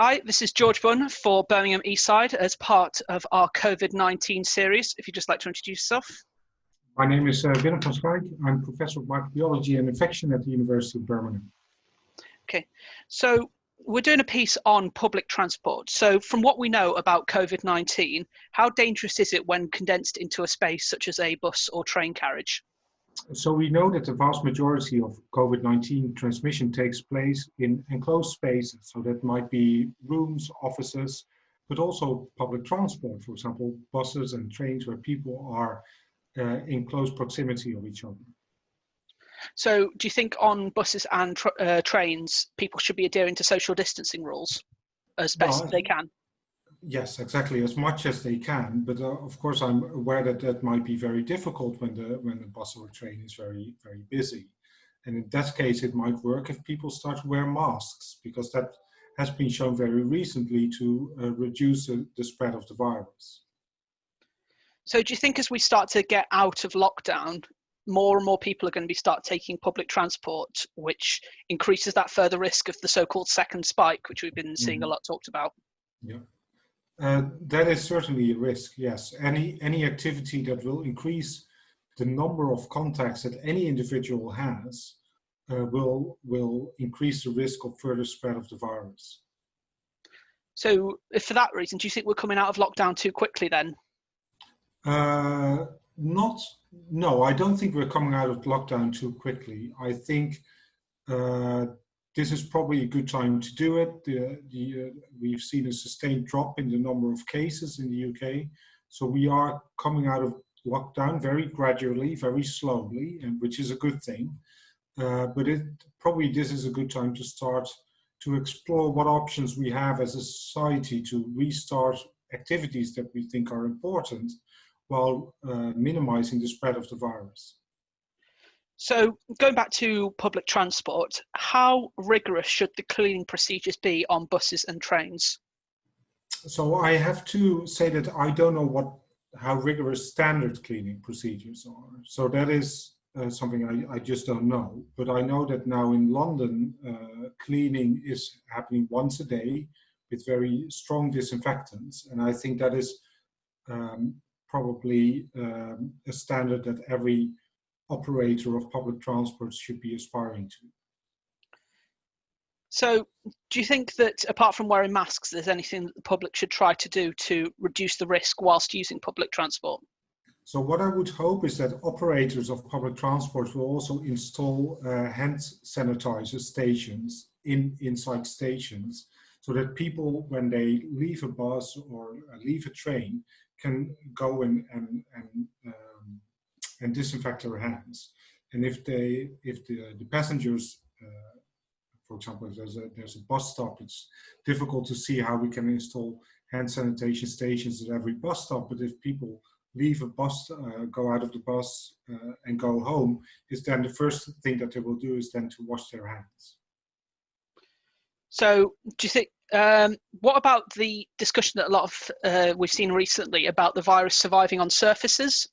Hi, this is George Bunn for Birmingham Eastside as part of our COVID-19 series. If you'd just like to introduce yourself. My name is Willem van Schaik. I'm Professor of Microbiology and Infection at the University of Birmingham. Okay, so we're doing a piece on public transport. So from what we know about COVID-19, how dangerous is it when condensed into a space such as a bus or train carriage? So we know that the vast majority of COVID-19 transmission takes place in enclosed spaces. So that might be rooms, offices, but also public transport, for example, buses and trains where people are in close proximity of each other. So do you think on buses and trains, people should be adhering to social distancing rules as best as they can? Yes, exactly, as much as they can. But of course, I'm aware that that might be very difficult when the bus or train is very, very busy. And in that case, it might work if people start to wear masks, because that has been shown very recently to reduce the spread of the virus. So do you think as we start to get out of lockdown, more and more people are going to start taking public transport, which increases that further risk of the so-called second spike, which we've been seeing a lot talked about? Yeah. That is certainly a risk, yes. Any activity that will increase the number of contacts that any individual has will increase the risk of further spread of the virus. So for that reason, do you think we're coming out of lockdown too quickly then? No, I don't think we're coming out of lockdown too quickly. I think this is probably a good time to do it. We've seen a sustained drop in the number of cases in the UK. So we are coming out of lockdown very gradually, very slowly, and which is a good thing. But this is a good time to start to explore what options we have as a society to restart activities that we think are important while minimizing the spread of the virus. So going back to public transport, how rigorous should the cleaning procedures be on buses and trains? So I have to say that I don't know how rigorous standard cleaning procedures are. So that is something I just don't know. But I know that now in London, cleaning is happening once a day with very strong disinfectants. And I think that is probably a standard that every operator of public transport should be aspiring to. So do you think that apart from wearing masks, there's anything that the public should try to do to reduce the risk whilst using public transport? So what I would hope is that operators of public transport will also install hand sanitizer stations inside stations, so that people, when they leave a bus or leave a train, can go and disinfect their hands. And if the passengers, for example, if there's a bus stop, it's difficult to see how we can install hand sanitation stations at every bus stop. But if people leave a bus, go out of the bus and go home, is then the first thing that they will do is then to wash their hands. So do you think, what about the discussion that a lot of we've seen recently about the virus surviving on surfaces?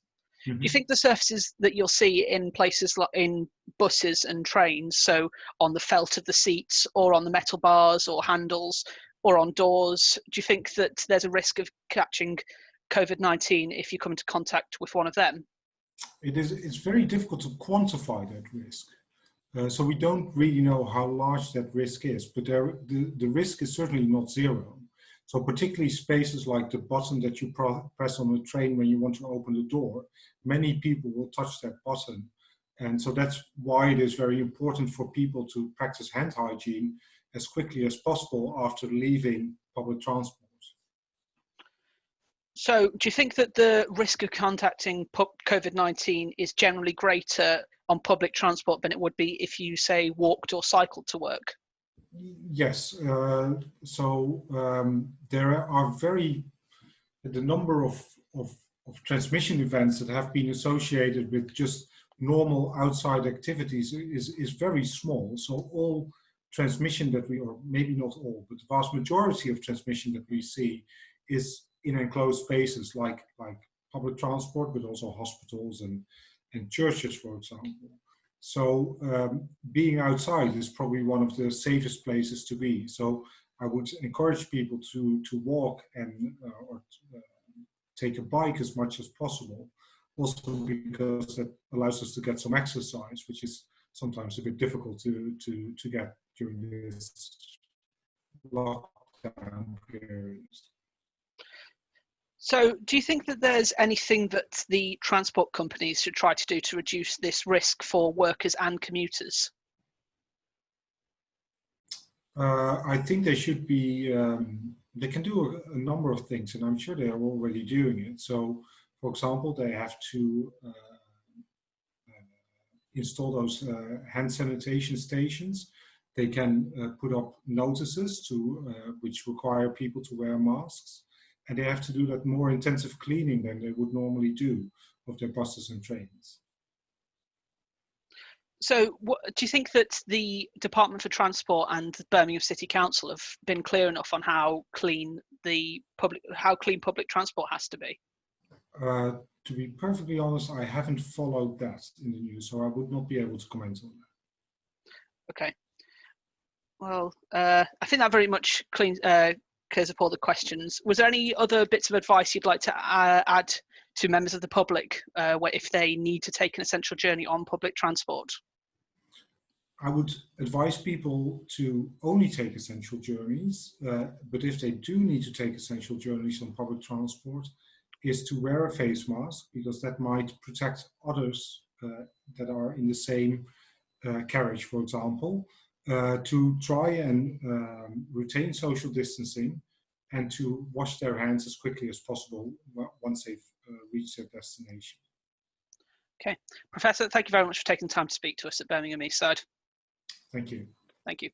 Mm-hmm. Do you think the surfaces that you'll see in places like in buses and trains, so on the felt of the seats or on the metal bars or handles or on doors, do you think that there's a risk of catching COVID-19 if you come into contact with one of them? It's very difficult to quantify that risk. So we don't really know how large that risk is, but the risk is certainly not zero. So particularly spaces like the button that you press on a train when you want to open the door, many people will touch that button. And so that's why it is very important for people to practice hand hygiene as quickly as possible after leaving public transport. So do you think that the risk of contacting COVID-19 is generally greater on public transport than it would be if you, say, walked or cycled to work? Yes. There are the number of transmission events that have been associated with just normal outside activities is very small. So all transmission that or maybe not all, but the vast majority of transmission that we see is in enclosed spaces like public transport, but also hospitals and churches, for example. So being outside is probably one of the safest places to be. So I would encourage people to walk and or take a bike as much as possible, also because that allows us to get some exercise, which is sometimes a bit difficult to get during this lockdown period. So do you think that there's anything that the transport companies should try to do to reduce this risk for workers and commuters? I think they should be, they can do a number of things, and I'm sure they are already doing it. So, for example, they have to install those hand sanitation stations. They can put up notices which require people to wear masks, and they have to do that more intensive cleaning than they would normally do of their buses and trains. So do you think that the Department for Transport and the Birmingham City Council have been clear enough on how clean public transport has to be? To be perfectly honest, I haven't followed that in the news, so I would not be able to comment on that. Okay. Well, I think that very much clears up all the questions. Was there any other bits of advice you'd like to add to members of the public if they need to take an essential journey on public transport? I would advise people to only take essential journeys, but if they do need to take essential journeys on public transport, is to wear a face mask, because that might protect others that are in the same carriage, for example, to try and retain social distancing and to wash their hands as quickly as possible once they've reached their destination. Okay. Professor, thank you very much for taking time to speak to us at Birmingham East Side. Thank you. Thank you.